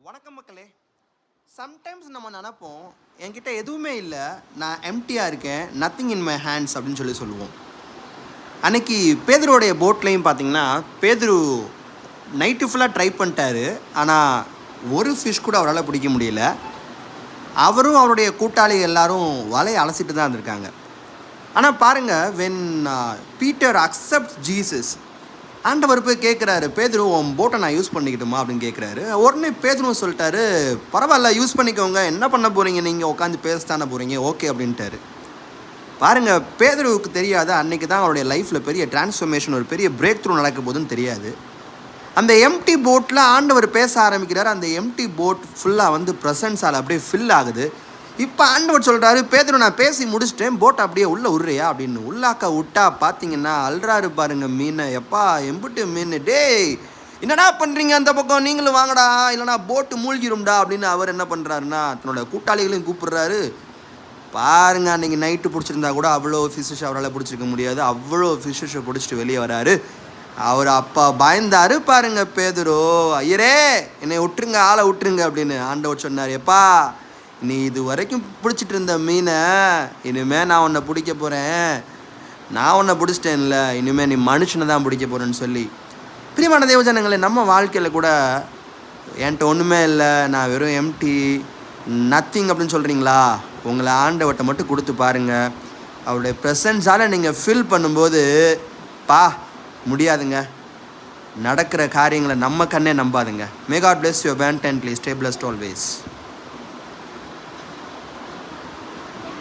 வணக்கம் மக்களே. சம்டைம்ஸ் நம்ம நினைப்போம், என்கிட்ட எதுவுமே இல்லை, நான் எம்டியாக இருக்கேன், நத்திங் இன் மை ஹேண்ட்ஸ் அப்படின்னு சொல்லுவோம். அன்னைக்கு பேதுருவோடைய போட்லேயும் பார்த்தீங்கன்னா, பேதுரு நைட்டு ஃபுல்லாக ட்ரை பண்ணிட்டாரு. ஆனால் ஒரு ஃபிஷ் கூட அவரால் பிடிக்க முடியல. அவரும் அவருடைய கூட்டாளி எல்லாரும் வலையை அலசிட்டு தான் இருந்திருக்காங்க. ஆனால் பாருங்கள், வென் பீட்டர் அக்செப்ட் ஜீசஸ், ஆண்டவர் போய் கேட்குறாரு, பேதுரு உன் போட்டை நான் யூஸ் பண்ணிக்கிட்டுமா அப்படின்னு கேட்குறாரு. உடனே பேதுருவும் சொல்லிட்டாரு, பரவாயில்ல யூஸ் பண்ணிக்கோங்க, என்ன பண்ண போகிறீங்க, நீங்கள் உட்காந்து பேசத்தானே போகிறீங்க, ஓகே அப்படின்ட்டாரு. பாருங்கள், பேதுருவுக்கு தெரியாது அன்றைக்கி தான் அவருடைய லைஃப்பில் பெரிய டிரான்ஸ்ஃபர்மேஷன், ஒரு பெரிய பிரேக் த்ரூ நடக்க போதுன்னு தெரியாது. அந்த எம்டி போட்டில் ஆண்டவர் பேச ஆரம்பிக்கிறார். அந்த எம்டி போட் ஃபுல்லாக ப்ரெசன்ஸால் அப்படியே ஃபில் ஆகுது. இப்போ ஆண்டவர் சொல்கிறாரு, பேதுரு நான் பேசி முடிச்சிட்டேன், போட்டை அப்படியே உள்ளே விட்றியா அப்படின்னு. உள்ளாக்க விட்டா பார்த்தீங்கன்னா அல்றாரு பாருங்க மீனை. எப்பா எம்புட்டு மீன், டேய் என்னடா பண்ணுறீங்க அந்த பக்கம், நீங்களும் வாங்கடா இல்லைனா போட்டு மூழ்கிடும்டா அப்படின்னு அவர் என்ன பண்ணுறாருன்னா தன்னோட கூட்டாளிகளையும் கூப்பிடுறாரு. பாருங்க, அன்றைக்கி நைட்டு பிடிச்சிருந்தா கூட அவ்வளோ ஃபிஷ்ஷை அவரால் பிடிச்சிருக்க முடியாது. அவ்வளோ ஃபிஷ்ஷை பிடிச்சிட்டு வெளியே வராரு. அவர் அப்பா பயந்தாரு பாருங்க பேதுரு, ஐயரே என்னை விட்டுருங்க, ஆளை விட்டுருங்க அப்படின்னு. ஆண்டவர் சொன்னார், எப்பா நீ இது வரைக்கும் பிடிச்சிட்டு இருந்த மீனை இனிமேல் நான் உன்னை பிடிக்க போகிறேன், நான் உன்னை பிடிச்சிட்டேன்ல, இனிமேல் நீ மனுஷனை தான் பிடிக்க போகிறேன்னு சொல்லி. பிரியமான தேவஜனங்களே, நம்ம வாழ்க்கையில் கூட என்கிட்ட ஒன்றுமே இல்லை, நான் வெறும் எம்டி நத்திங் அப்படின்னு சொல்கிறீங்களா, உங்களை ஆண்டவர்கிட்ட மட்டும் கொடுத்து பாருங்கள். அவருடைய ப்ரெசன்ஸால் நீங்கள் ஃபில் பண்ணும்போது முடியாதுங்க, நடக்கிற காரியங்களை நம்ம கண்ணே நம்பாதுங்க. May God bless your wand and please stay blessed always.